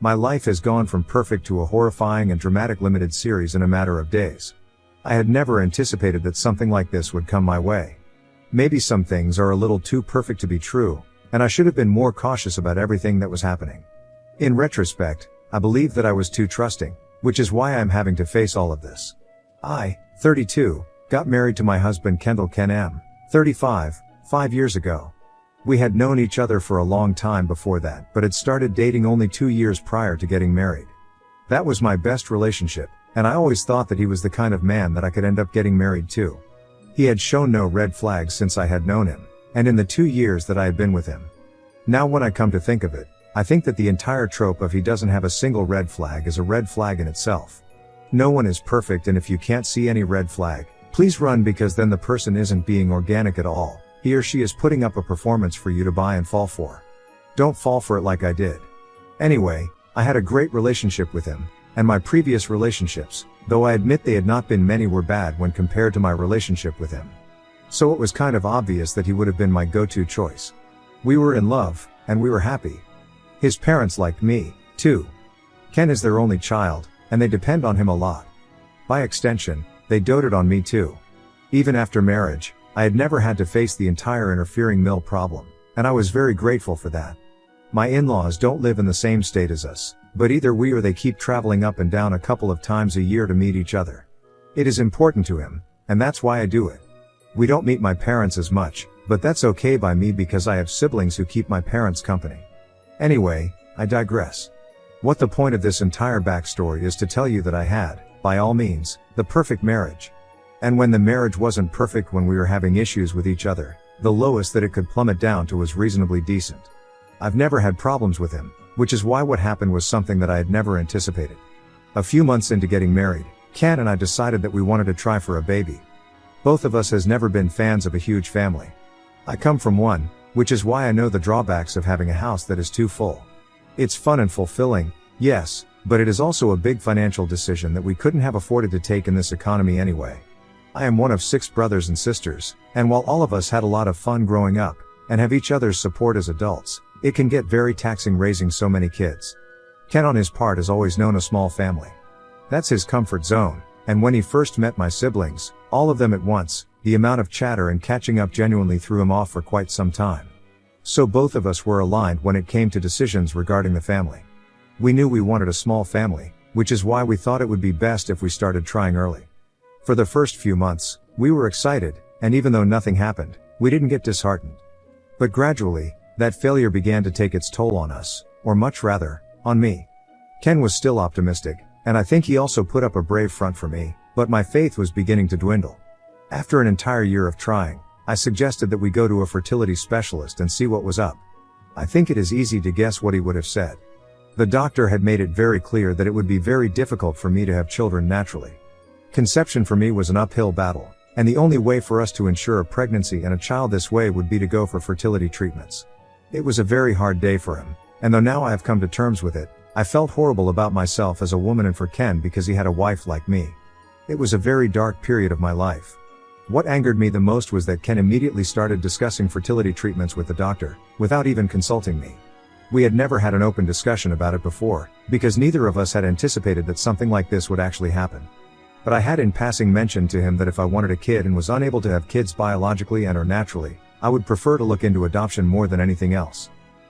My life has gone from perfect to a horrifying and dramatic limited series in a matter of days. I had never anticipated that something like this would come my way. Maybe some things are a little too perfect to be true, and I should have been more cautious about everything that was happening. In retrospect, I believe that I was too trusting, which is why I'm having to face all of this. I, 32, got married to my husband Kendall Ken M., 35, 5 years ago. We had known each other for a long time before that, but had started dating only 2 years prior to getting married. That was my best relationship, and I always thought that he was the kind of man that I could end up getting married to. He had shown no red flags since I had known him, and in the 2 years that I had been with him. Now when I come to think of it, I think that the entire trope of he doesn't have a single red flag is a red flag in itself. No one is perfect, and if you can't see any red flag, please run, because then the person isn't being organic at all. He or she is putting up a performance for you to buy and fall for. Don't fall for it like I did. Anyway, I had a great relationship with him, and my previous relationships, though I admit they had not been many, were bad when compared to my relationship with him. So it was kind of obvious that he would have been my go-to choice. We were in love, and we were happy. His parents liked me, too. Ken is their only child, and they depend on him a lot. By extension, they doted on me too. Even after marriage, I had never had to face the entire interfering mill problem, and I was very grateful for that. My in-laws don't live in the same state as us, but either we or they keep traveling up and down a couple of times a year to meet each other. It is important to him, and that's why I do it. We don't meet my parents as much, but that's okay by me because I have siblings who keep my parents company. Anyway, I digress. What the point of this entire backstory is to tell you that I had, by all means, the perfect marriage. And when the marriage wasn't perfect, when we were having issues with each other, the lowest that it could plummet down to was reasonably decent. I've never had problems with him, which is why what happened was something that I had never anticipated. A few months into getting married, Ken and I decided that we wanted to try for a baby. Both of us has never been fans of a huge family. I come from one, which is why I know the drawbacks of having a house that is too full. It's fun and fulfilling, yes, but it is also a big financial decision that we couldn't have afforded to take in this economy anyway. I am one of 6 brothers and sisters, and while all of us had a lot of fun growing up, and have each other's support as adults, it can get very taxing raising so many kids. Ken on his part has always known a small family. That's his comfort zone, and when he first met my siblings, all of them at once, the amount of chatter and catching up genuinely threw him off for quite some time. So both of us were aligned when it came to decisions regarding the family. We knew we wanted a small family, which is why we thought it would be best if we started trying early. For the first few months, we were excited, and even though nothing happened, we didn't get disheartened. But gradually, that failure began to take its toll on us, or much rather, on me. Ken was still optimistic, and I think he also put up a brave front for me, but my faith was beginning to dwindle. After an entire year of trying, I suggested that we go to a fertility specialist and see what was up. I think it is easy to guess what he would have said. The doctor had made it very clear that it would be very difficult for me to have children naturally. Conception for me was an uphill battle, and the only way for us to ensure a pregnancy and a child this way would be to go for fertility treatments. It was a very hard day for him, and though now I have come to terms with it, I felt horrible about myself as a woman and for Ken because he had a wife like me. It was a very dark period of my life. What angered me the most was that Ken immediately started discussing fertility treatments with the doctor, without even consulting me. We had never had an open discussion about it before, because neither of us had anticipated that something like this would actually happen. But I had in passing mentioned to him that if I wanted a kid and was unable to have kids biologically and or naturally, I would prefer to look into adoption more than anything else.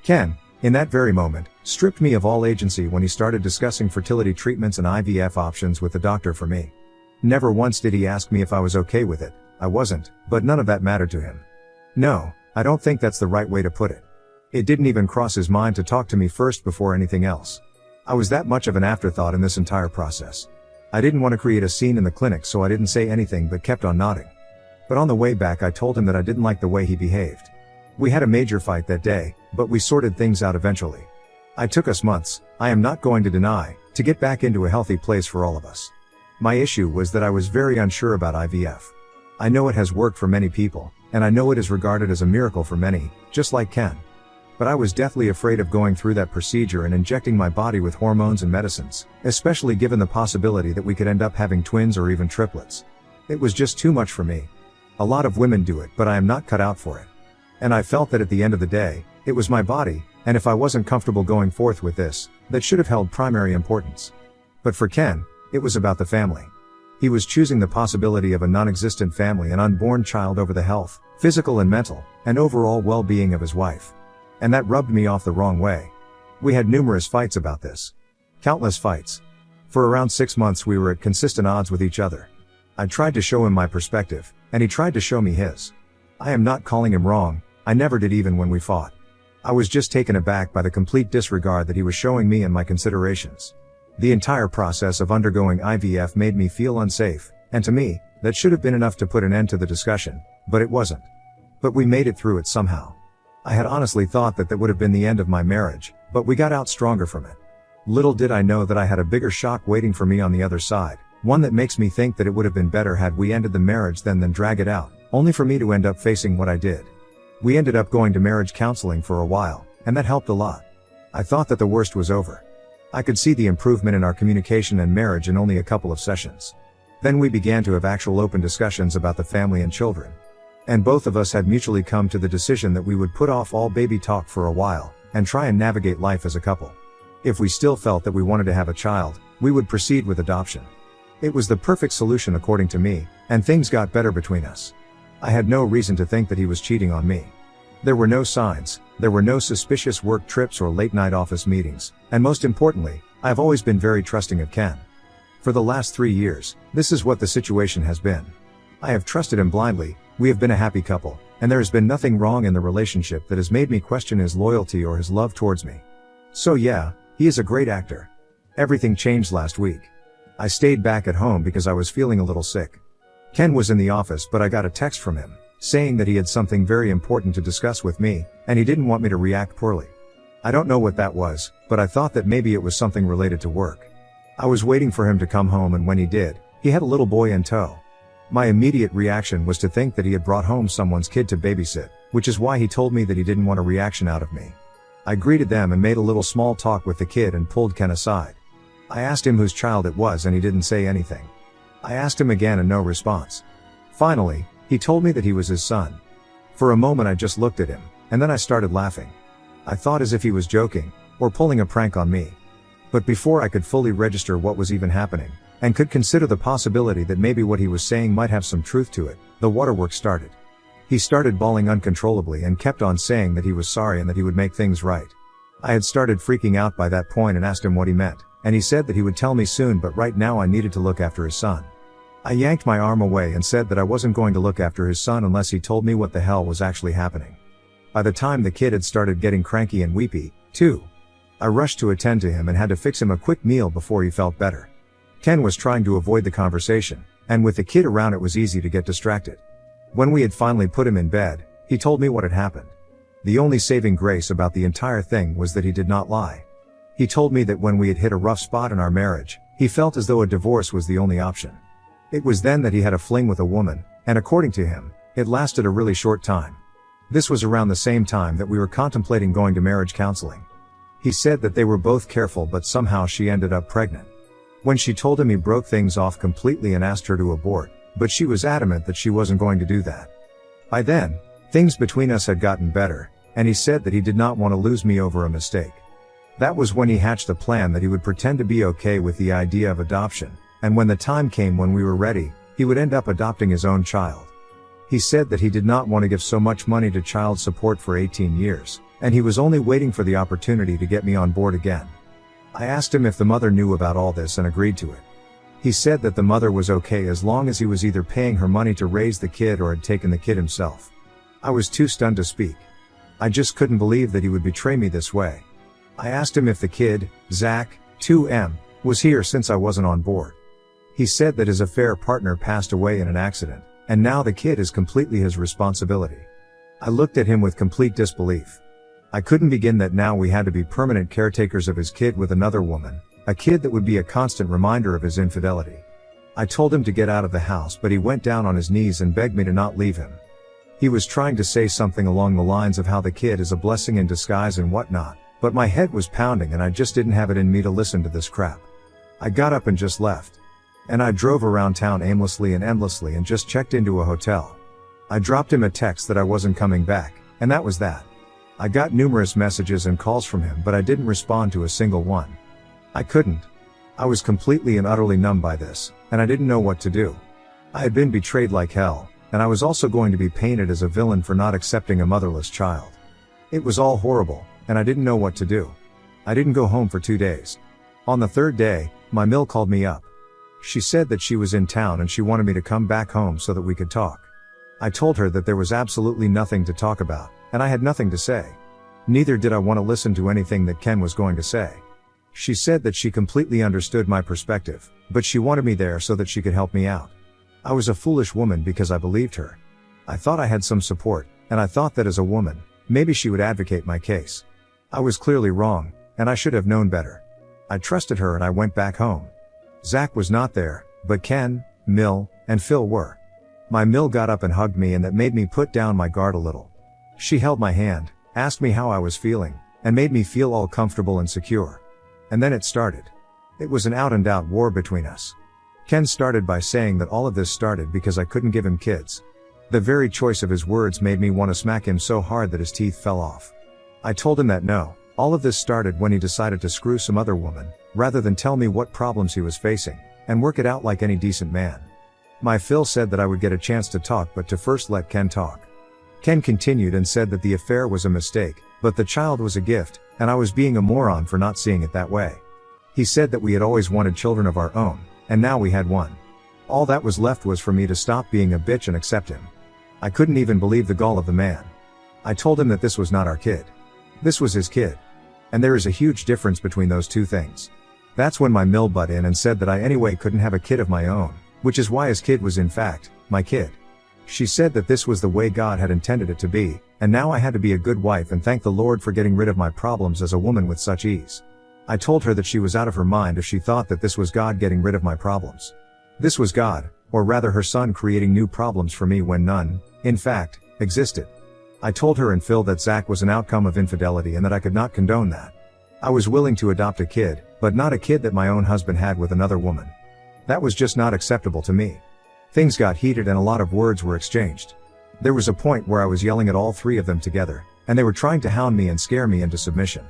Ken, in that very moment, stripped me of all agency when he started discussing fertility treatments and IVF options with the doctor for me. Never once did he ask me if I was okay with it. I wasn't, but none of that mattered to him. No, I don't think that's the right way to put it. It didn't even cross his mind to talk to me first before anything else. I was that much of an afterthought in this entire process. I didn't want to create a scene in the clinic, so I didn't say anything but kept on nodding. But on the way back I told him that I didn't like the way he behaved. We had a major fight that day, but we sorted things out eventually. It took us months, I am not going to deny, to get back into a healthy place for all of us. My issue was that I was very unsure about IVF. I know it has worked for many people, and I know it is regarded as a miracle for many, just like Ken. But I was deathly afraid of going through that procedure and injecting my body with hormones and medicines, especially given the possibility that we could end up having twins or even triplets. It was just too much for me. A lot of women do it, but I am not cut out for it. And I felt that at the end of the day, it was my body, and if I wasn't comfortable going forth with this, that should have held primary importance. But for Ken, it was about the family. He was choosing the possibility of a non-existent family and unborn child over the health, physical and mental, and overall well-being of his wife. And that rubbed me off the wrong way. We had numerous fights about this. Countless fights. For around 6 months we were at consistent odds with each other. I tried to show him my perspective, and he tried to show me his. I am not calling him wrong, I never did even when we fought. I was just taken aback by the complete disregard that he was showing me and my considerations. The entire process of undergoing IVF made me feel unsafe, and to me, that should have been enough to put an end to the discussion, but it wasn't. But we made it through it somehow. I had honestly thought that would have been the end of my marriage, but we got out stronger from it. Little did I know that I had a bigger shock waiting for me on the other side, one that makes me think that it would have been better had we ended the marriage than drag it out, only for me to end up facing what I did. We ended up going to marriage counseling for a while, and that helped a lot. I thought that the worst was over. I could see the improvement in our communication and marriage in only a couple of sessions. Then we began to have actual open discussions about the family and children. And both of us had mutually come to the decision that we would put off all baby talk for a while, and try and navigate life as a couple. If we still felt that we wanted to have a child, we would proceed with adoption. It was the perfect solution according to me, and things got better between us. I had no reason to think that he was cheating on me. There were no signs, there were no suspicious work trips or late-night office meetings, and most importantly, I have always been very trusting of Ken. For the last 3 years, this is what the situation has been. I have trusted him blindly, we have been a happy couple, and there has been nothing wrong in the relationship that has made me question his loyalty or his love towards me. So yeah, he is a great actor. Everything changed last week. I stayed back at home because I was feeling a little sick. Ken was in the office, but I got a text from him, saying that he had something very important to discuss with me, and he didn't want me to react poorly. I don't know what that was, but I thought that maybe it was something related to work. I was waiting for him to come home, and when he did, he had a little boy in tow. My immediate reaction was to think that he had brought home someone's kid to babysit, which is why he told me that he didn't want a reaction out of me. I greeted them and made a little small talk with the kid and pulled Ken aside. I asked him whose child it was and he didn't say anything. I asked him again and no response. Finally, he told me that he was his son. For a moment I just looked at him, and then I started laughing. I thought as if he was joking, or pulling a prank on me. But before I could fully register what was even happening, and could consider the possibility that maybe what he was saying might have some truth to it, the waterworks started. He started bawling uncontrollably and kept on saying that he was sorry and that he would make things right. I had started freaking out by that point and asked him what he meant, and he said that he would tell me soon, but right now I needed to look after his son. I yanked my arm away and said that I wasn't going to look after his son unless he told me what the hell was actually happening. By the time the kid had started getting cranky and weepy, too, I rushed to attend to him and had to fix him a quick meal before he felt better. Ken was trying to avoid the conversation, and with the kid around it was easy to get distracted. When we had finally put him in bed, he told me what had happened. The only saving grace about the entire thing was that he did not lie. He told me that when we had hit a rough spot in our marriage, he felt as though a divorce was the only option. It was then that he had a fling with a woman, and according to him, it lasted a really short time. This was around the same time that we were contemplating going to marriage counseling. He said that they were both careful, but somehow she ended up pregnant. When she told him, he broke things off completely and asked her to abort, but she was adamant that she wasn't going to do that. By then, things between us had gotten better, and he said that he did not want to lose me over a mistake. That was when he hatched the plan that he would pretend to be okay with the idea of adoption, and when the time came when we were ready, he would end up adopting his own child. He said that he did not want to give so much money to child support for 18 years, and he was only waiting for the opportunity to get me on board again. I asked him if the mother knew about all this and agreed to it. He said that the mother was okay as long as he was either paying her money to raise the kid or had taken the kid himself. I was too stunned to speak. I just couldn't believe that he would betray me this way. I asked him if the kid, Zach, 2M, was here since I wasn't on board. He said that his affair partner passed away in an accident, and now the kid is completely his responsibility. I looked at him with complete disbelief. I couldn't begin that now we had to be permanent caretakers of his kid with another woman, a kid that would be a constant reminder of his infidelity. I told him to get out of the house, but he went down on his knees and begged me to not leave him. He was trying to say something along the lines of how the kid is a blessing in disguise and whatnot, but my head was pounding and I just didn't have it in me to listen to this crap. I got up and just left. And I drove around town aimlessly and endlessly and just checked into a hotel. I dropped him a text that I wasn't coming back, and that was that. I got numerous messages and calls from him, but I didn't respond to a single one. I couldn't. I was completely and utterly numb by this, and I didn't know what to do. I had been betrayed like hell, and I was also going to be painted as a villain for not accepting a motherless child. It was all horrible, and I didn't know what to do. I didn't go home for 2 days. On the third day, my mill called me up. She said that she was in town and she wanted me to come back home so that we could talk. I told her that there was absolutely nothing to talk about, and I had nothing to say. Neither did I want to listen to anything that Ken was going to say. She said that she completely understood my perspective, but she wanted me there so that she could help me out. I was a foolish woman because I believed her. I thought I had some support, and I thought that as a woman, maybe she would advocate my case. I was clearly wrong, and I should have known better. I trusted her and I went back home. Zach was not there, but Ken, Mill, and Phil were. My Mill got up and hugged me, and that made me put down my guard a little. She held my hand, asked me how I was feeling, and made me feel all comfortable and secure. And then it started. It was an out-and-out war between us. Ken started by saying that all of this started because I couldn't give him kids. The very choice of his words made me want to smack him so hard that his teeth fell off. I told him that no, all of this started when he decided to screw some other woman, rather than tell me what problems he was facing, and work it out like any decent man. My Phil said that I would get a chance to talk, but to first let Ken talk. Ken continued and said that the affair was a mistake, but the child was a gift, and I was being a moron for not seeing it that way. He said that we had always wanted children of our own, and now we had one. All that was left was for me to stop being a bitch and accept him. I couldn't even believe the gall of the man. I told him that this was not our kid. This was his kid. And there is a huge difference between those two things. That's when my Mill butt in and said that I anyway couldn't have a kid of my own, which is why his kid was in fact, my kid. She said that this was the way God had intended it to be, and now I had to be a good wife and thank the Lord for getting rid of my problems as a woman with such ease. I told her that she was out of her mind if she thought that this was God getting rid of my problems. This was God, or rather her son, creating new problems for me when none, in fact, existed. I told her and Phil that Zach was an outcome of infidelity and that I could not condone that. I was willing to adopt a kid, but not a kid that my own husband had with another woman. That was just not acceptable to me. Things got heated and a lot of words were exchanged. There was a point where I was yelling at all three of them together, and they were trying to hound me and scare me into submission.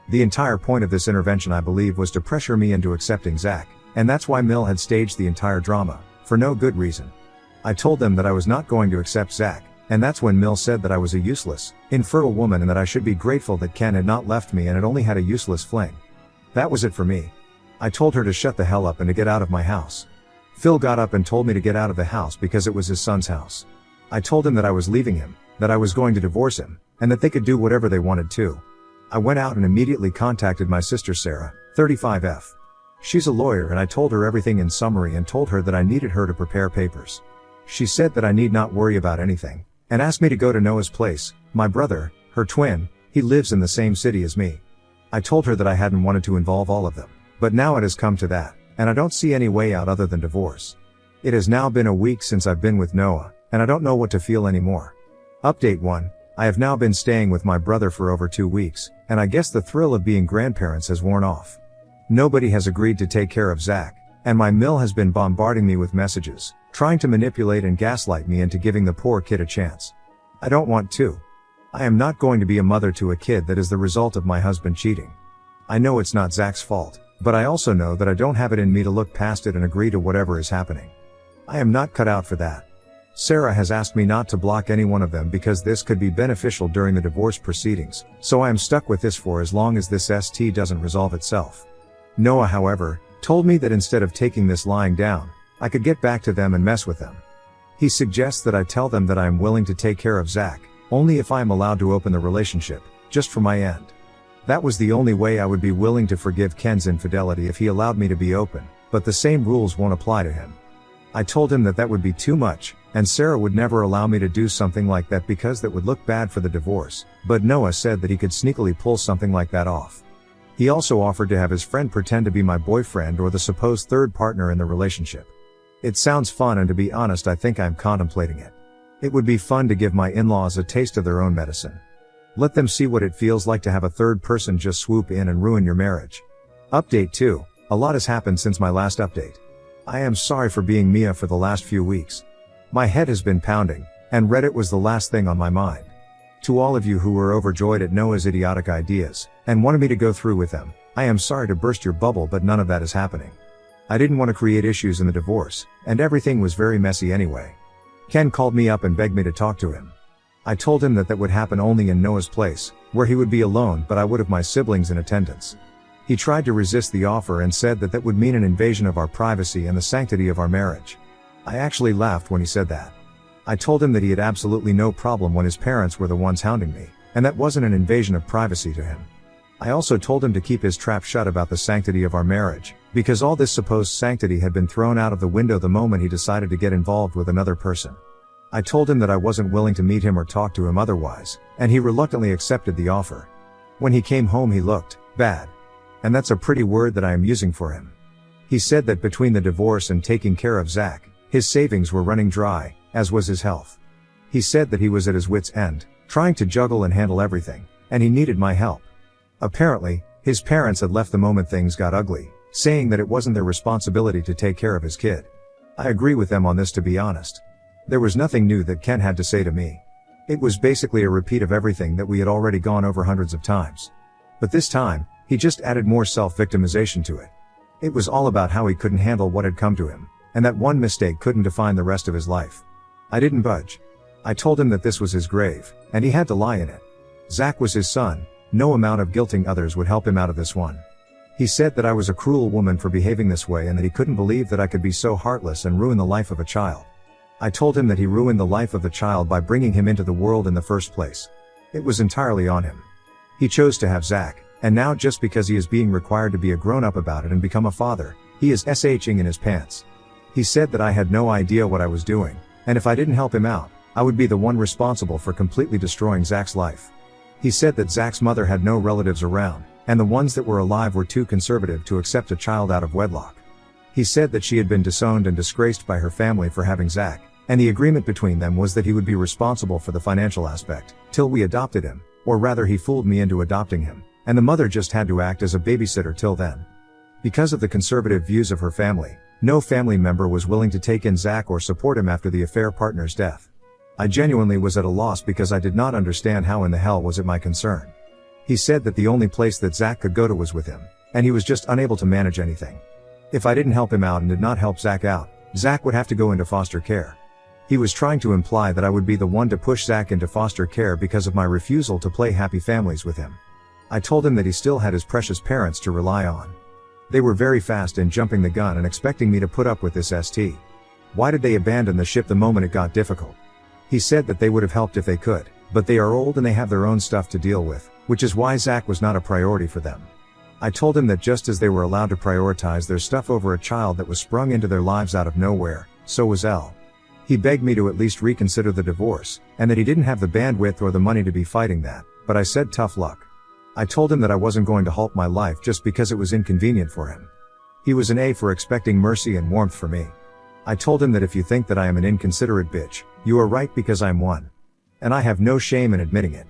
The entire point of this intervention, I believe, was to pressure me into accepting Zach, and that's why Mill had staged the entire drama, for no good reason. I told them that I was not going to accept Zach, and that's when Mill said that I was a useless, infertile woman and that I should be grateful that Ken had not left me and had only had a useless fling. That was it for me. I told her to shut the hell up and to get out of my house. Phil got up and told me to get out of the house because it was his son's house. I told him that I was leaving him, that I was going to divorce him, and that they could do whatever they wanted to. I went out and immediately contacted my sister Sarah, 35F. She's a lawyer, and I told her everything in summary and told her that I needed her to prepare papers. She said that I need not worry about anything, and asked me to go to Noah's place, my brother, her twin. He lives in the same city as me. I told her that I hadn't wanted to involve all of them, but now it has come to that, and I don't see any way out other than divorce. It has now been a week since I've been with Noah, and I don't know what to feel anymore. Update 1. I have now been staying with my brother for over 2 weeks, and I guess the thrill of being grandparents has worn off. Nobody has agreed to take care of Zach, and my Mill has been bombarding me with messages, trying to manipulate and gaslight me into giving the poor kid a chance. I don't want to. I am not going to be a mother to a kid that is the result of my husband cheating. I know it's not Zach's fault, but I also know that I don't have it in me to look past it and agree to whatever is happening. I am not cut out for that. Sarah has asked me not to block any one of them because this could be beneficial during the divorce proceedings, so I am stuck with this for as long as this ST doesn't resolve itself. Noah, however, told me that instead of taking this lying down, I could get back to them and mess with them. He suggests that I tell them that I am willing to take care of Zach, only if I am allowed to open the relationship, just for my end. That was the only way I would be willing to forgive Ken's infidelity if he allowed me to be open, but the same rules won't apply to him. I told him that that would be too much, and Sarah would never allow me to do something like that because that would look bad for the divorce, but Noah said that he could sneakily pull something like that off. He also offered to have his friend pretend to be my boyfriend or the supposed third partner in the relationship. It sounds fun, and to be honest, I think I'm contemplating it. It would be fun to give my in-laws a taste of their own medicine. Let them see what it feels like to have a third person just swoop in and ruin your marriage. Update 2. A lot has happened since my last update. I am sorry for being Mia for the last few weeks. My head has been pounding, and Reddit was the last thing on my mind. To all of you who were overjoyed at Noah's idiotic ideas, and wanted me to go through with them, I am sorry to burst your bubble, but none of that is happening. I didn't want to create issues in the divorce, and everything was very messy anyway. Ken called me up and begged me to talk to him. I told him that would happen only in Noah's place, where he would be alone, but I would have my siblings in attendance. He tried to resist the offer and said that would mean an invasion of our privacy and the sanctity of our marriage. I actually laughed when he said that. I told him that he had absolutely no problem when his parents were the ones hounding me, and that wasn't an invasion of privacy to him. I also told him to keep his trap shut about the sanctity of our marriage, because all this supposed sanctity had been thrown out of the window the moment he decided to get involved with another person. I told him that I wasn't willing to meet him or talk to him otherwise, and he reluctantly accepted the offer. When he came home he looked bad. And that's a pretty word that I am using for him. He said that between the divorce and taking care of Zach, his savings were running dry, as was his health. He said that he was at his wit's end, trying to juggle and handle everything, and he needed my help. Apparently, his parents had left the moment things got ugly, saying that it wasn't their responsibility to take care of his kid. I agree with them on this, to be honest. There was nothing new that Ken had to say to me. It was basically a repeat of everything that we had already gone over hundreds of times. But this time, he just added more self-victimization to it. It was all about how he couldn't handle what had come to him, and that one mistake couldn't define the rest of his life. I didn't budge. I told him that this was his grave, and he had to lie in it. Zach was his son, no amount of guilting others would help him out of this one. He said that I was a cruel woman for behaving this way and that he couldn't believe that I could be so heartless and ruin the life of a child. I told him that he ruined the life of the child by bringing him into the world in the first place. It was entirely on him. He chose to have Zach. And now, just because he is being required to be a grown-up about it and become a father, he is shing in his pants. He said that I had no idea what I was doing, and if I didn't help him out, I would be the one responsible for completely destroying Zach's life. He said that Zach's mother had no relatives around, and the ones that were alive were too conservative to accept a child out of wedlock. He said that she had been disowned and disgraced by her family for having Zach, and the agreement between them was that he would be responsible for the financial aspect, till we adopted him, or rather he fooled me into adopting him. And the mother just had to act as a babysitter till then. Because of the conservative views of her family, no family member was willing to take in Zach or support him after the affair partner's death. I genuinely was at a loss because I did not understand how in the hell was it my concern. He said that the only place that Zach could go to was with him, and he was just unable to manage anything. If I didn't help him out and did not help Zach out, Zach would have to go into foster care. He was trying to imply that I would be the one to push Zach into foster care because of my refusal to play happy families with him. I told him that he still had his precious parents to rely on. They were very fast in jumping the gun and expecting me to put up with this st. Why did they abandon the ship the moment it got difficult? He said that they would have helped if they could, but they are old and they have their own stuff to deal with, which is why Zach was not a priority for them. I told him that just as they were allowed to prioritize their stuff over a child that was sprung into their lives out of nowhere, so was Elle. He begged me to at least reconsider the divorce, and that he didn't have the bandwidth or the money to be fighting that, but I said tough luck. I told him that I wasn't going to halt my life just because it was inconvenient for him. He was an A for expecting mercy and warmth for me. I told him that if you think that I am an inconsiderate bitch, you are right because I'm one. And I have no shame in admitting it.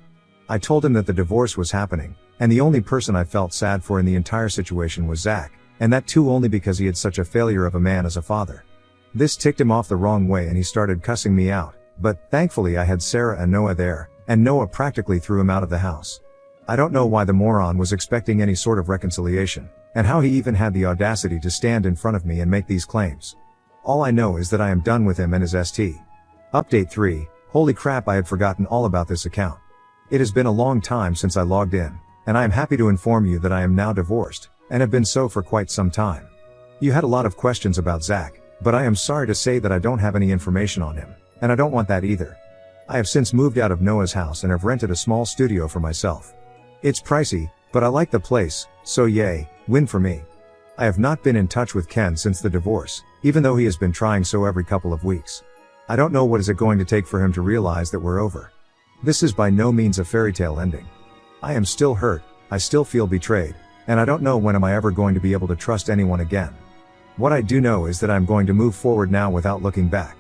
I told him that the divorce was happening, and the only person I felt sad for in the entire situation was Zach, and that too only because he had such a failure of a man as a father. This ticked him off the wrong way and he started cussing me out, but thankfully I had Sarah and Noah there, and Noah practically threw him out of the house. I don't know why the moron was expecting any sort of reconciliation, and how he even had the audacity to stand in front of me and make these claims. All I know is that I am done with him and his st. Update 3, holy crap, I had forgotten all about this account. It has been a long time since I logged in, and I am happy to inform you that I am now divorced, and have been so for quite some time. You had a lot of questions about Zach, but I am sorry to say that I don't have any information on him, and I don't want that either. I have since moved out of Noah's house and have rented a small studio for myself. It's pricey, but I like the place, so yay, win for me. I have not been in touch with Ken since the divorce, even though he has been trying so every couple of weeks. I don't know what is it going to take for him to realize that we're over. This is by no means a fairy tale ending. I am still hurt, I still feel betrayed, and I don't know when am I ever going to be able to trust anyone again. What I do know is that I'm going to move forward now without looking back.